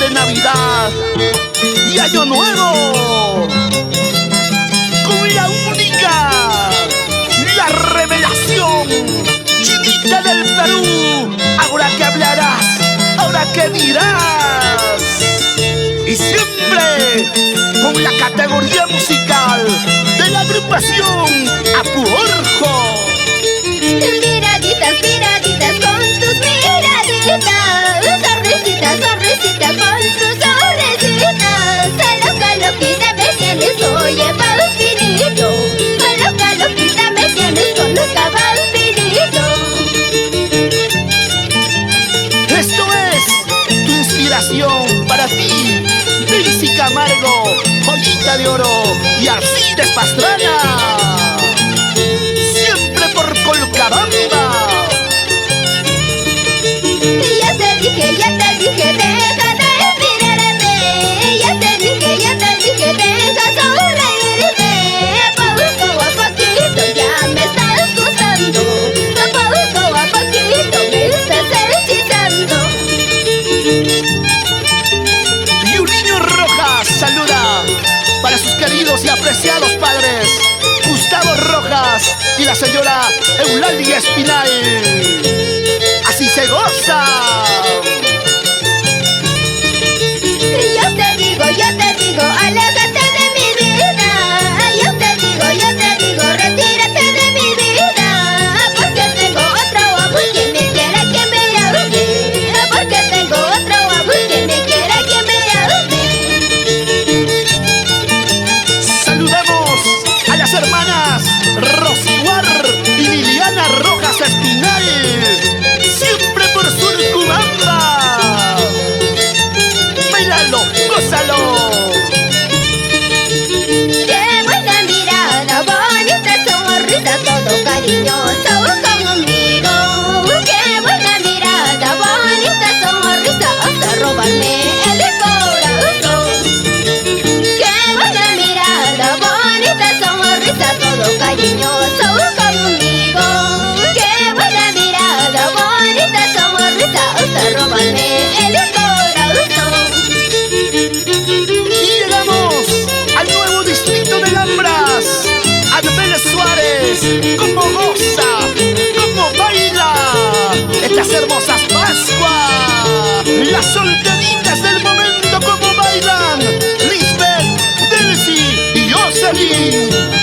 de Navidad y Año Nuevo con la única, la revelación, Chinita del Perú. Ahora que hablarás, ahora que dirás, y siempre con la categoría musical de la agrupación Apuorjo. Miraditas, miraditas con tus miraditas, sonrisitas, sonrisitas con tus sonrisitas. Loca, loquita me tienes, oye, Vampirito. Loca, loquita me tienes con loca, Vampirito. Esto es tu inspiración para ti, Daisy Camargo, Joyita de Oro y Alcides Pastrana. Siempre por Colcabamba. Ya te dije, deja de mirarme. Ya te dije, deja sonreírme. Poco a poquito ya me estás gustando. Poco a poquito me estás hechizando. Y un niño Rojas saluda para sus queridos y apreciados padres, Gustavo Rojas y la señora Eulalia Espinal. Así se goza. Yo te digo, aléjate de mi vida. Yo te digo, retírate de mi vida. Porque tengo otro amor que me quiera, que me ame. Porque tengo otro amor que me quiera, que me ame. Saludamos a las hermanas Rosiguar y Liliana Rojas Espinal, siempre por Surcubamba. Bailalo, gózalo. Qué buena mirada, bonita sonrisa, todo cariñoso conmigo. Qué buena mirada, bonita sonrisa, hasta robarme el corazón. Qué buena mirada, bonita sonrisa, todo cariñoso conmigo. Qué buena mirada, bonita sonrisa, hasta robarme el corazón. Y llegamos al nuevo distrito de Lambras, Adbel Suárez. Como goza, como baila estas hermosas Pascuas. Las solteritas del momento como bailan Lisbeth, Delcy y Jocelyn.